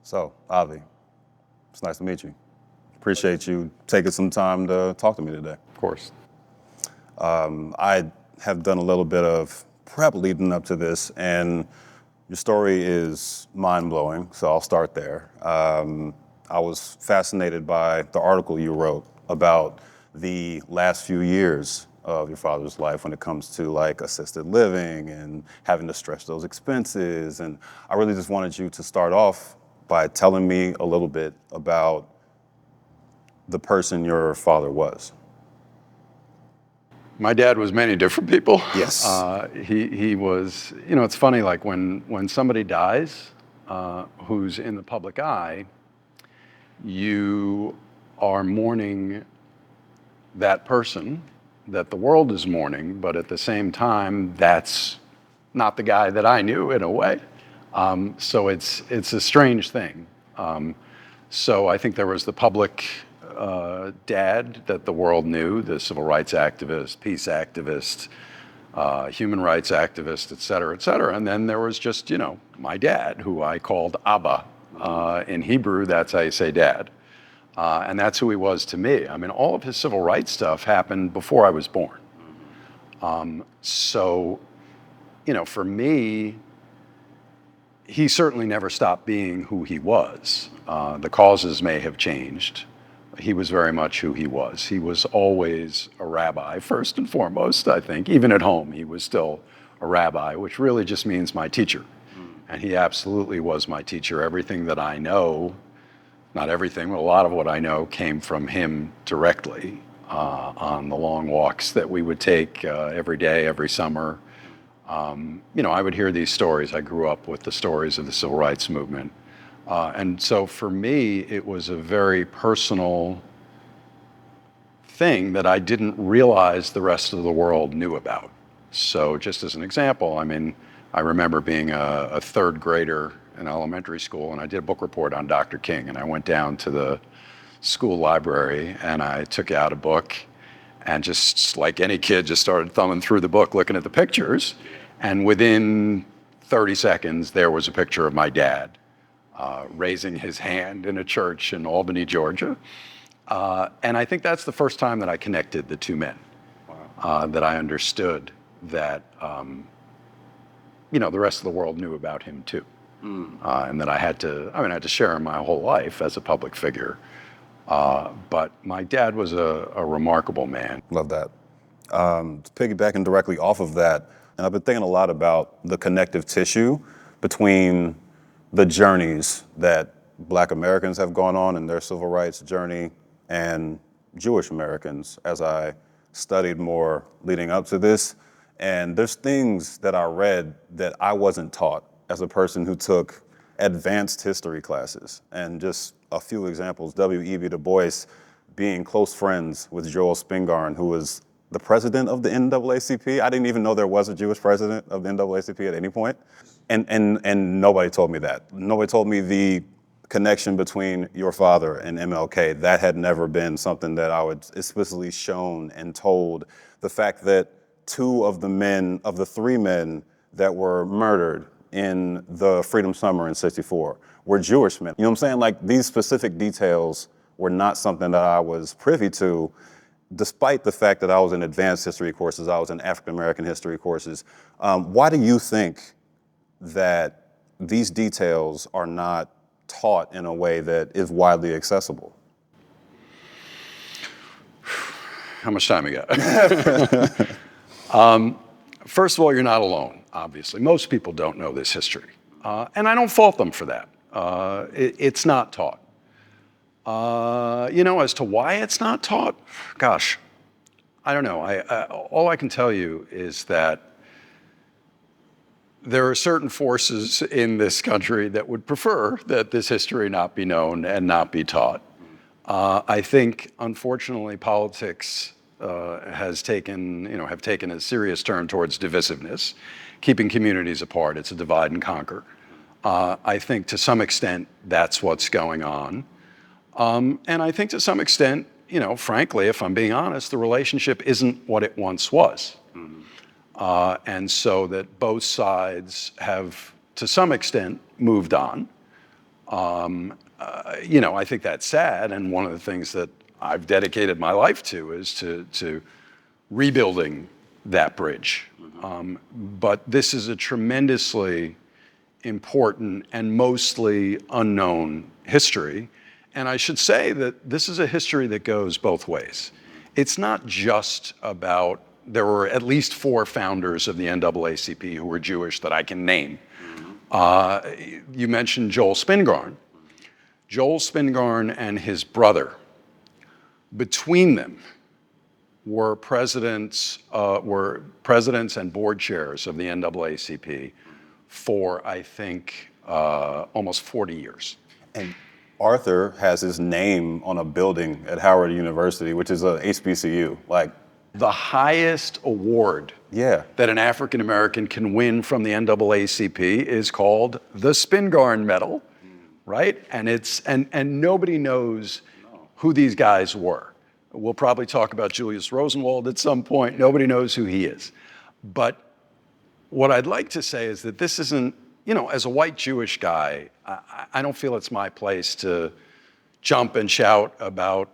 So, Avi, it's nice to meet you. Appreciate you taking some time to talk to me today. Of course. I have done a little bit of prep leading up to this, and your story is mind-blowing, so I'll start there. I was fascinated by the article you wrote about the last few years of your father's life when it comes to like assisted living and having to stretch those expenses. And I really just wanted you to start off by telling me a little bit about the person your father was. My dad was many different people. Yes. He was, it's funny, like when somebody dies who's in the public eye, you are mourning that person that the world is mourning, but at the same time, that's not the guy that I knew in a way. So it's a strange thing. So I think there was the public dad that the world knew, the civil rights activist, peace activist, human rights activist, et cetera, et cetera. And then there was just, my dad, who I called Abba. In Hebrew, that's how you say dad. And that's who he was to me. I mean, all of his civil rights stuff happened before I was born. So, for me, he certainly never stopped being who he was. The causes may have changed. He was very much who he was. He was always a rabbi, first and foremost, I think. Even at home, he was still a rabbi, which really just means my teacher. And he absolutely was my teacher. Everything that I know, not everything, but a lot of what I know came from him directly on the long walks that we would take every day, every summer. I would hear these stories. I grew up with the stories of the civil rights movement. And so for me, it was a very personal thing that I didn't realize the rest of the world knew about. So just as an example, I remember being a third grader in elementary school, and I did a book report on Dr. King, and I went down to the school library and I took out a book and just like any kid, just started thumbing through the book, looking at the pictures. And within 30 seconds, there was a picture of my dad raising his hand in a church in Albany, Georgia. And I think that's the first time that I connected the two men, that I understood that, the rest of the world knew about him too. And that I had to share him my whole life as a public figure. But my dad was a remarkable man. Love that. Piggybacking directly off of that, and I've been thinking a lot about the connective tissue between the journeys that Black Americans have gone on in their civil rights journey and Jewish Americans as I studied more leading up to this. And there's things that I read that I wasn't taught as a person who took advanced history classes. And just a few examples, W.E.B. Du Bois being close friends with Joel Spingarn, who was the president of the NAACP. I didn't even know there was a Jewish president of the NAACP at any point. And nobody told me that. Nobody told me the connection between your father and MLK. That had never been something that I was explicitly shown and told. The fact that two of the three men that were murdered in the Freedom Summer in '64 were Jewish men. You know what I'm saying? Like, these specific details were not something that I was privy to, despite the fact that I was in advanced history courses, I was in African American history courses. Why do you think that these details are not taught in a way that is widely accessible? How much time we got? First of all, you're not alone, obviously. Most people don't know this history. And I don't fault them for that. It's not taught. As to why it's not taught, gosh, I don't know. All I can tell you is that there are certain forces in this country that would prefer that this history not be known and not be taught. I think, unfortunately, politics have taken a serious turn towards divisiveness, keeping communities apart. It's a divide and conquer. I think to some extent that's what's going on. And I think to some extent, frankly, if I'm being honest, the relationship isn't what it once was. And so that both sides have, to some extent, moved on. I think that's sad, and one of the things that I've dedicated my life to is to rebuilding that bridge. But this is a tremendously important and mostly unknown history. And I should say that this is a history that goes both ways. It's not just about, there were at least 4 founders of the NAACP who were Jewish that I can name. You mentioned Joel Spingarn. Joel Spingarn and his brother, between them, were presidents and board chairs of the NAACP for, I think, almost 40 years. And Arthur has his name on a building at Howard University, which is a HBCU. Like, the highest award that an African American can win from the NAACP is called the Spingarn Medal, right? And nobody knows who these guys were. We'll probably talk about Julius Rosenwald at some point. Nobody knows who he is. But what I'd like to say is that this isn't, as a white Jewish guy, I don't feel it's my place to jump and shout about,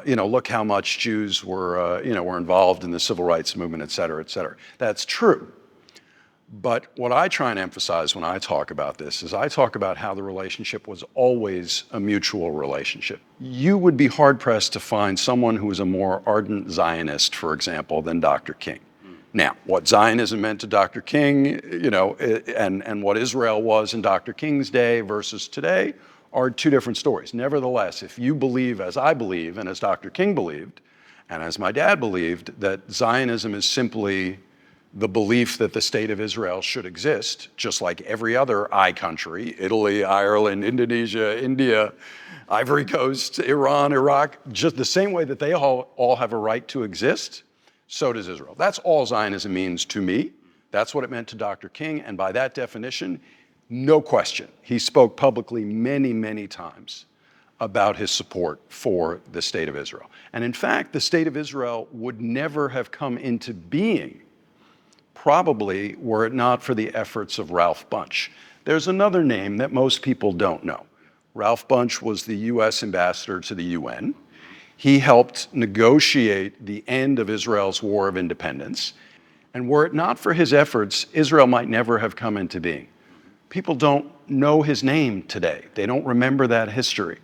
look how much Jews were involved in the civil rights movement, et cetera, et cetera. That's true. But what I try and emphasize when I talk about this is I talk about how the relationship was always a mutual relationship. You would be hard-pressed to find someone who was a more ardent Zionist, for example, than Dr. King. Now, what Zionism meant to Dr. King, and what Israel was in Dr. King's day versus today are 2 different stories. Nevertheless, if you believe, as I believe, and as Dr. King believed, and as my dad believed, that Zionism is simply the belief that the state of Israel should exist, just like every other I country, Italy, Ireland, Indonesia, India, Ivory Coast, Iran, Iraq, just the same way that they all have a right to exist, so does Israel. That's all Zionism means to me. That's what it meant to Dr. King, and by that definition, no question, he spoke publicly many, many times about his support for the state of Israel. And in fact, the state of Israel would never have come into being probably were it not for the efforts of Ralph Bunche. There's another name that most people don't know. Ralph Bunche was the US ambassador to the UN. He helped negotiate the end of Israel's War of Independence. And were it not for his efforts, Israel might never have come into being. People don't know his name today. They don't remember that history.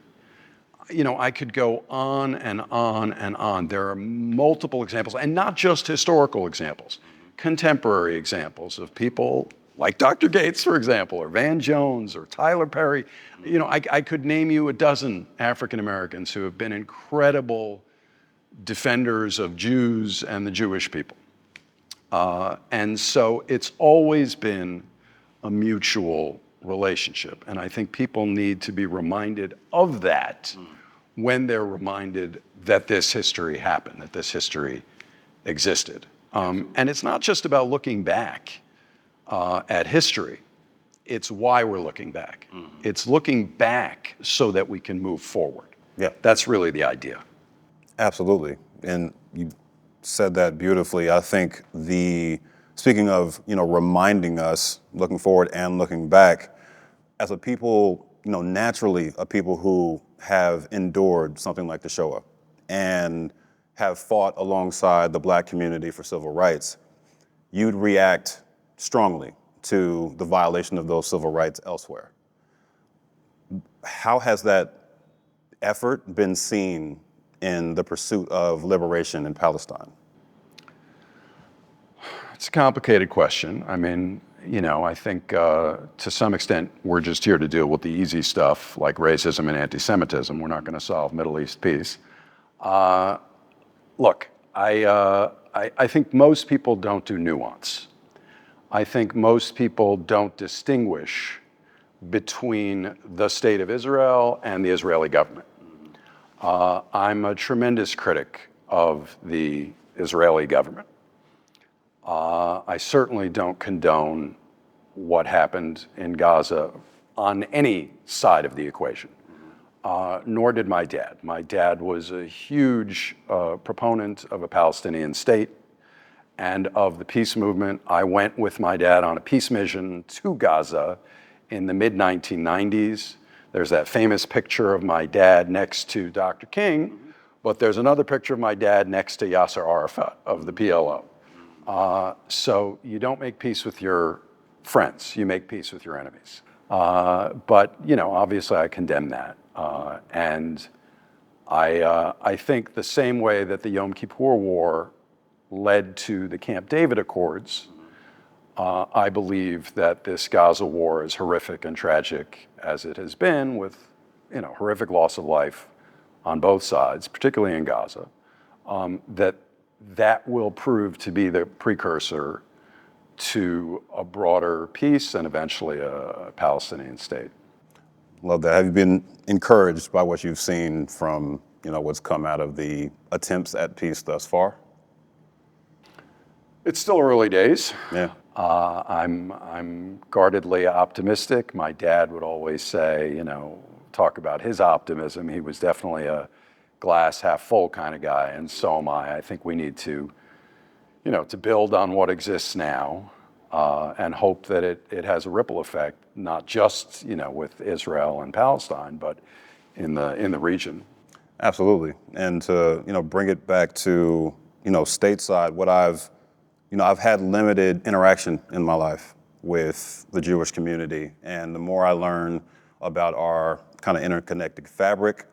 I could go on and on and on. There are multiple examples, and not just historical examples, contemporary examples of people like Dr. Gates, for example, or Van Jones, or Tyler Perry. I could name you a dozen African Americans who have been incredible defenders of Jews and the Jewish people. And so it's always been a mutual relationship. And I think people need to be reminded of that when they're reminded that this history happened, that this history existed. And it's not just about looking back at history. It's why we're looking back. It's looking back so that we can move forward. Yeah. That's really the idea. Absolutely. And you said that beautifully. I think speaking of, reminding us, looking forward and looking back, as a people, naturally a people who have endured something like the Shoah and have fought alongside the Black community for civil rights, you'd react strongly to the violation of those civil rights elsewhere. How has that effort been seen in the pursuit of liberation in Palestine? It's a complicated question. I mean, I think to some extent we're just here to deal with the easy stuff like racism and anti-Semitism. We're not going to solve Middle East peace. Look, I think most people don't do nuance. I think most people don't distinguish between the state of Israel and the Israeli government. I'm a tremendous critic of the Israeli government. I certainly don't condone what happened in Gaza on any side of the equation, nor did my dad. My dad was a huge proponent of a Palestinian state and of the peace movement. I went with my dad on a peace mission to Gaza in the mid-1990s. There's that famous picture of my dad next to Dr. King, but there's another picture of my dad next to Yasser Arafat of the PLO. So you don't make peace with your friends, you make peace with your enemies. But, obviously I condemn that. And I think the same way that the Yom Kippur War led to the Camp David Accords, I believe that this Gaza war, as horrific and tragic as it has been, with horrific loss of life on both sides, particularly in Gaza, that will prove to be the precursor to a broader peace and eventually a Palestinian state. Love that. Have you been encouraged by what you've seen from what's come out of the attempts at peace thus far? It's still early days. Yeah. I'm guardedly optimistic. My dad would always say, talk about his optimism. He was definitely a glass half full kind of guy, and so am I. I think we need to, to build on what exists now and hope that it has a ripple effect, not just, with Israel and Palestine, but in the region. Absolutely. And to, bring it back to, stateside, what I've had limited interaction in my life with the Jewish community. And the more I learn about our kind of interconnected fabric,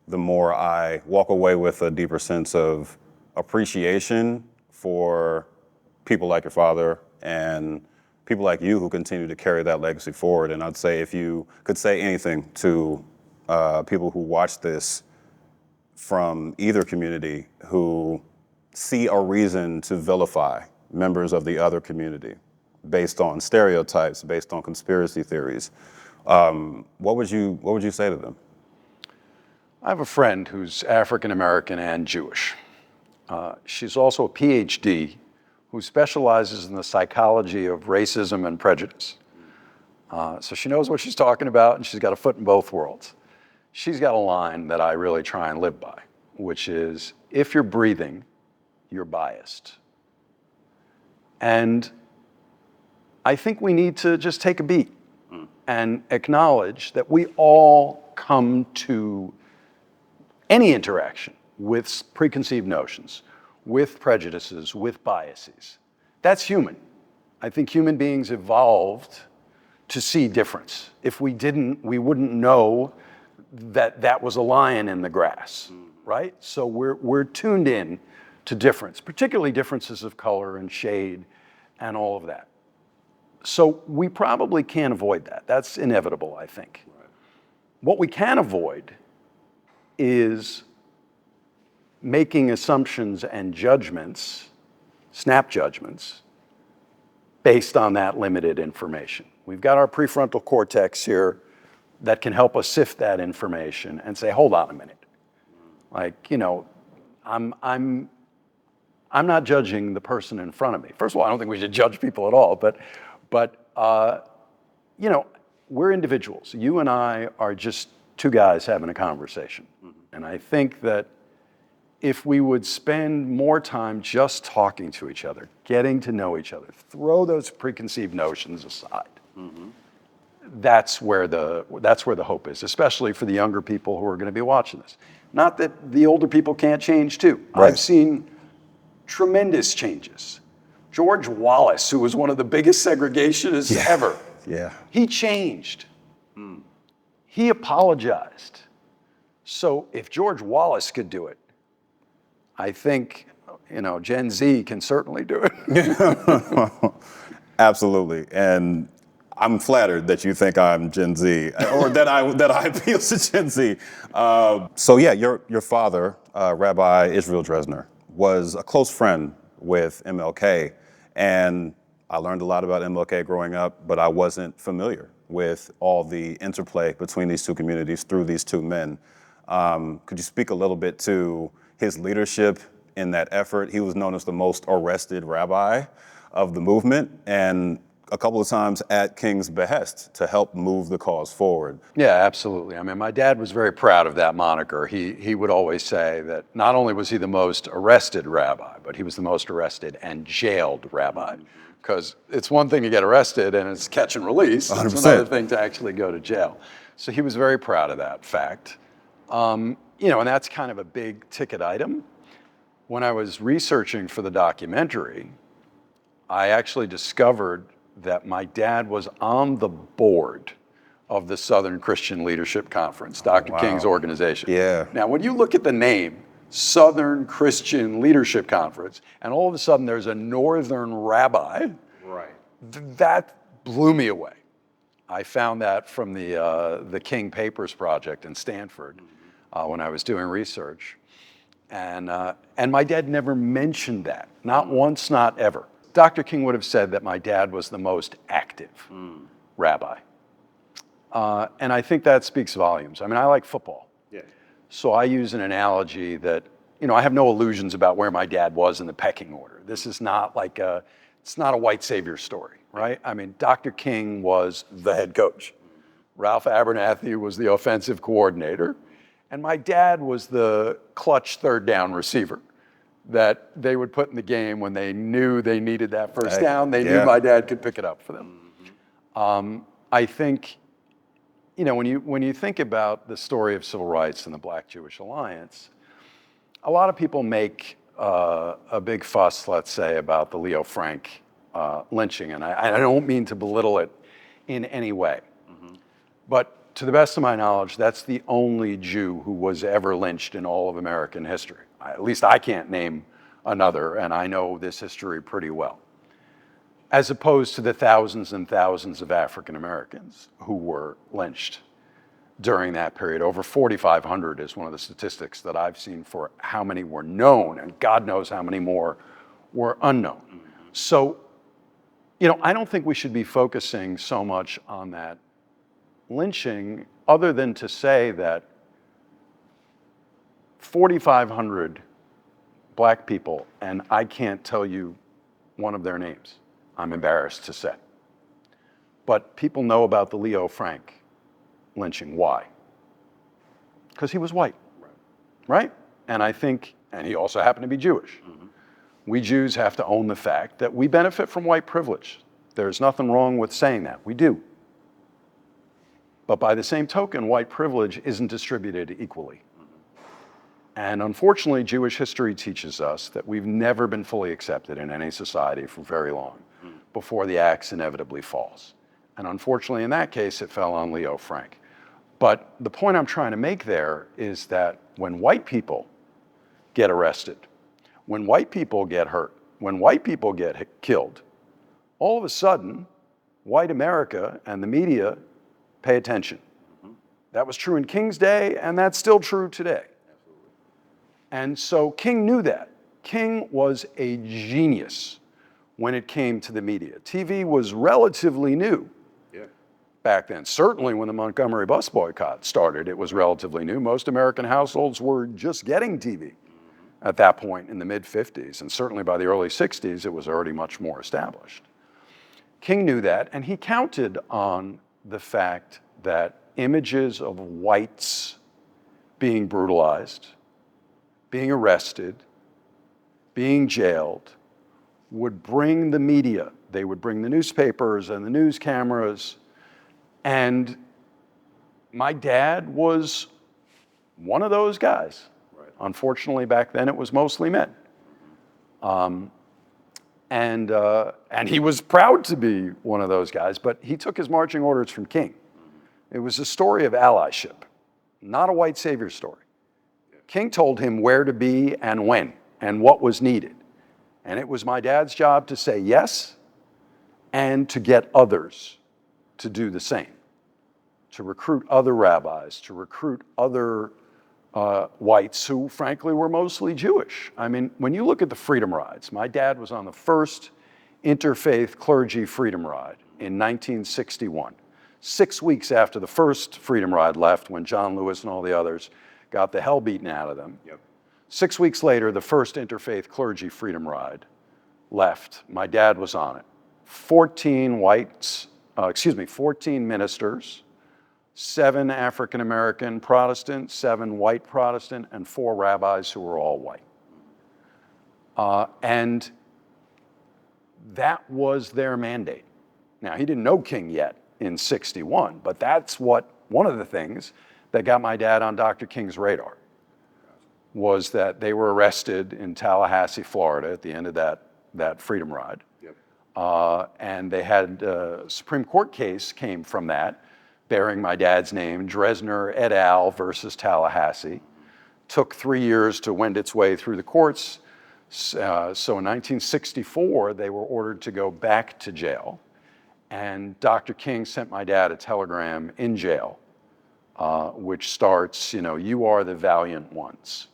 the more I walk away with a deeper sense of appreciation for people like your father and people like you who continue to carry that legacy forward. And I'd say if you could say anything to people who watch this from either community who see a reason to vilify members of the other community based on stereotypes, based on conspiracy theories, what would you say to them? I have a friend who's African American and Jewish. She's also a PhD who specializes in the psychology of racism and prejudice. So she knows what she's talking about, and she's got a foot in both worlds. She's got a line that I really try and live by, which is, if you're breathing, you're biased. And I think we need to just take a beat and acknowledge that we all come to any interaction with preconceived notions, with prejudices, with biases. That's human. I think human beings evolved to see difference. If we didn't, we wouldn't know that was a lion in the grass, right? So we're tuned in to difference, particularly differences of color and shade and all of that. So we probably can't avoid that. That's inevitable, I think. Right. What we can avoid is making assumptions and judgments, snap judgments, based on that limited information. We've got our prefrontal cortex here that can help us sift that information and say, hold on a minute. I'm not judging the person in front of me. First of all, I don't think we should judge people at all, but we're individuals. You and I are just two guys having a conversation. Mm-hmm. And I think that if we would spend more time just talking to each other, getting to know each other, throw those preconceived notions aside, mm-hmm. that's where the hope is, especially for the younger people who are going to be watching this. Not that the older people can't change too. Right. I've seen tremendous changes. George Wallace, who was one of the biggest segregationists ever, he changed. He apologized. So if George Wallace could do it, I think Gen Z can certainly do it. Absolutely, and I'm flattered that you think I'm Gen Z, or that I appeal to Gen Z. So yeah, your father, Rabbi Israel Dresner, was a close friend with MLK, and I learned a lot about MLK growing up, but I wasn't familiar with all the interplay between these two communities through these two men. Could you speak a little bit to his leadership in that effort? He was known as the most arrested rabbi of the movement, and a couple of times at King's behest to help move the cause forward. Yeah, absolutely. I mean, my dad was very proud of that moniker. He would always say that not only was he the most arrested rabbi, but he was the most arrested and jailed rabbi. Because it's one thing to get arrested and it's catch and release. 100%. It's another thing to actually go to jail. So he was very proud of that fact. And that's kind of a big ticket item. When I was researching for the documentary, I actually discovered that my dad was on the board of the Southern Christian Leadership Conference, Dr. Wow. King's organization. Yeah. Now, when you look at the name, Southern Christian Leadership Conference, and all of a sudden there's a Northern rabbi, Right. that blew me away. I found that from the King Papers Project in Stanford when I was doing research. And my dad never mentioned that, not once, not ever. Dr. King would have said that my dad was the most active rabbi. And I think that speaks volumes. I mean, I like football. Yeah. So I use an analogy that, I have no illusions about where my dad was in the pecking order. This is not like it's not a white savior story, right? I mean, Dr. King was the head coach. Ralph Abernathy was the offensive coordinator. And my dad was the clutch third down receiver that they would put in the game when they knew they needed that first down. They knew my dad could pick it up for them. I think, when you think about the story of civil rights and the Black-Jewish Alliance, a lot of people make a big fuss, let's say, about the Leo Frank lynching, and I don't mean to belittle it in any way. But to the best of my knowledge, that's the only Jew who was ever lynched in all of American history. At least I can't name another, and I know this history pretty well. As opposed to the thousands and thousands of African Americans who were lynched during that period. Over 4,500 is one of the statistics that I've seen for how many were known, and God knows how many more were unknown. So, I don't think we should be focusing so much on that lynching, other than to say that 4,500 Black people, and I can't tell you one of their names, I'm embarrassed to say. But people know about the Leo Frank lynching. Why? Because he was white, right? And I think, and he also happened to be Jewish. We Jews have to own the fact that we benefit from white privilege. There's nothing wrong with saying that. We do. But by the same token, white privilege isn't distributed equally. And unfortunately, Jewish history teaches us that we've never been fully accepted in any society for very long before the axe inevitably falls. And unfortunately, in that case, it fell on Leo Frank. But the point I'm trying to make there is that when white people get arrested, when white people get hurt, when white people get killed, all of a sudden, white America and the media pay attention. That was true in King's day, and that's still true today. And so King knew that. King was a genius when it came to the media. TV was relatively new back then. Certainly when the Montgomery bus boycott started, it was relatively new. Most American households were just getting TV at that point in the mid-50s, and certainly by the early 60s, it was already much more established. King knew that, and he counted on the fact that images of whites being brutalized, being arrested, being jailed, would bring the media. They would bring the newspapers and the news cameras. And my dad was one of those guys. Right. Unfortunately, back then it was mostly men. And he was proud to be one of those guys, but he took his marching orders from King. It was a story of allyship, not a white savior story. King told him where to be and when and what was needed. And it was my dad's job to say yes and to get others to do the same, to recruit other rabbis, to recruit other whites who frankly were mostly Jewish. I mean, when you look at the Freedom Rides, my dad was on the first interfaith clergy Freedom Ride in 1961, 6 weeks after the first Freedom Ride left, when John Lewis and all the others got the hell beaten out of them. 6 weeks later, the first interfaith clergy Freedom Ride left. My dad was on it. 14 ministers, 7 African-American Protestant, 7 white Protestant, and 4 rabbis who were all white. And that was their mandate. Now, he didn't know King yet in 61, but that's what one of the things that got my dad on Dr. King's radar was that they were arrested in Tallahassee, Florida at the end of that freedom ride. Yep. And they had a Supreme Court case came from that, bearing my dad's name, Dresner et al. Versus Tallahassee. Took 3 years to wend its way through the courts. So in 1964, they were ordered to go back to jail. And Dr. King sent my dad a telegram in jail, which starts, you are the valiant ones.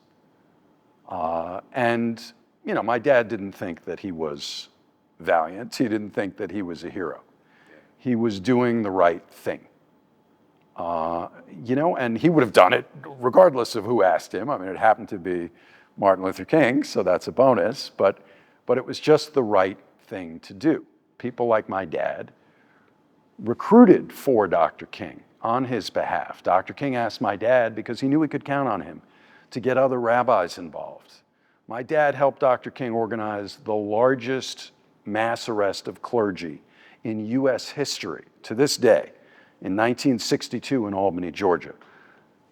And my dad didn't think that he was valiant. He didn't think that he was a hero. He was doing the right thing. And he would have done it regardless of who asked him. I mean, it happened to be Martin Luther King, so that's a bonus, but it was just the right thing to do. People like my dad recruited for Dr. King on his behalf. Dr. King asked my dad, because he knew he could count on him, to get other rabbis involved. My dad helped Dr. King organize the largest mass arrest of clergy in U.S. history to this day in 1962 in Albany, Georgia.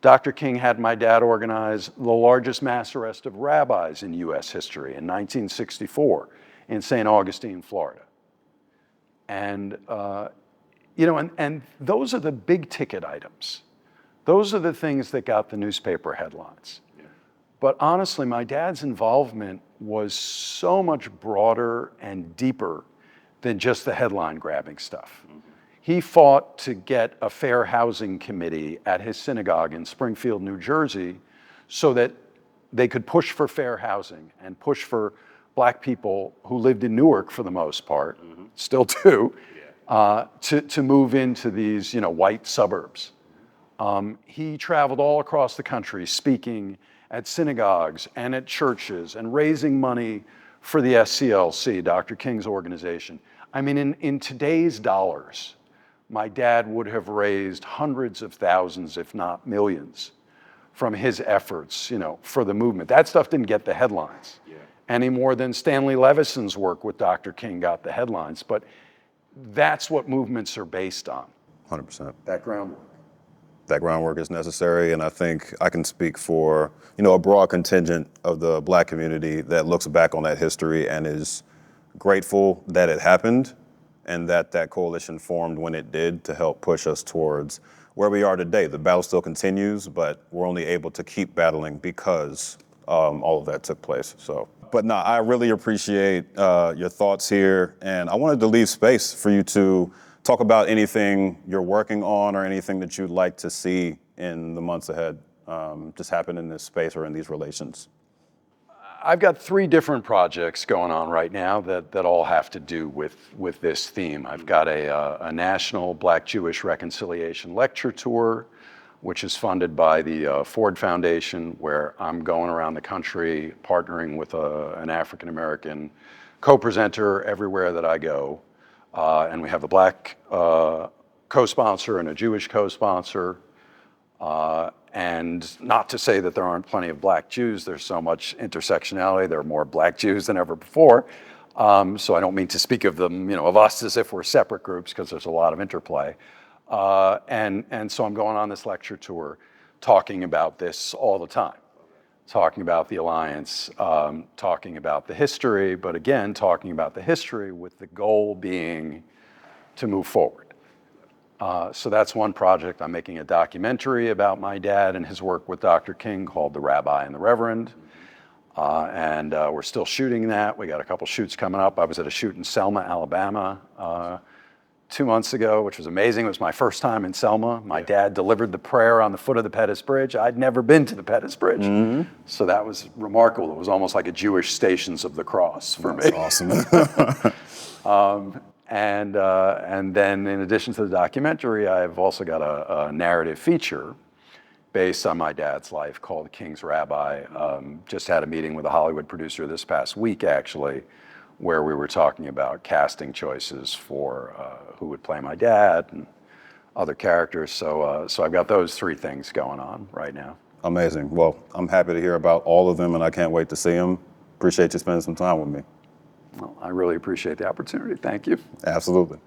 Dr. King had my dad organize the largest mass arrest of rabbis in U.S. history in 1964 in St. Augustine, Florida. And, and those are the big ticket items. Those are the things that got the newspaper headlines. Yeah. But honestly, my dad's involvement was so much broader and deeper than just the headline grabbing stuff. Mm-hmm. He fought to get a fair housing committee at his synagogue in Springfield, New Jersey, so that they could push for fair housing and push for Black people who lived in Newark for the most part, mm-hmm. still do, yeah. To move into these white suburbs. He traveled all across the country speaking at synagogues and at churches and raising money for the SCLC, Dr. King's organization. I mean, in today's dollars, my dad would have raised hundreds of thousands, if not millions, from his efforts, for the movement. That stuff didn't get the headlines any more than Stanley Levison's work with Dr. King got the headlines. But that's what movements are based on. 100%. That groundwork. That groundwork is necessary, and I think I can speak for, a broad contingent of the Black community that looks back on that history and is grateful that it happened and that coalition formed when it did to help push us towards where we are today. The battle still continues, but we're only able to keep battling because all of that took place. But no, I really appreciate your thoughts here, and I wanted to leave space for you to talk about anything you're working on or anything that you'd like to see in the months ahead just happen in this space or in these relations. I've got 3 different projects going on right now that all have to do with this theme. I've got a national Black-Jewish reconciliation lecture tour, which is funded by the Ford Foundation, where I'm going around the country partnering with an African-American co-presenter everywhere that I go. And we have a Black co-sponsor and a Jewish co-sponsor. And not to say that there aren't plenty of Black Jews, there's so much intersectionality, there are more Black Jews than ever before. So I don't mean to speak of them, of us as if we're separate groups, because there's a lot of interplay. And so I'm going on this lecture tour talking about this all the time, talking about the alliance, talking about the history, but again, talking about the history with the goal being to move forward. So that's one project. I'm making a documentary about my dad and his work with Dr. King called The Rabbi and the Reverend. And we're still shooting that. We got a couple shoots coming up. I was at a shoot in Selma, Alabama 2 months ago, which was amazing. It was my first time in Selma. My dad delivered the prayer on the foot of the Pettus Bridge. I'd never been to the Pettus Bridge. Mm-hmm. So that was remarkable. It was almost like a Jewish Stations of the Cross for me. That's awesome. And then in addition to the documentary, I've also got a narrative feature based on my dad's life called King's Rabbi. Just had a meeting with a Hollywood producer this past week, actually, where we were talking about casting choices for who would play my dad and other characters. So I've got those 3 things going on right now. Amazing. Well, I'm happy to hear about all of them, and I can't wait to see them. Appreciate you spending some time with me. Well, I really appreciate the opportunity. Thank you. Absolutely.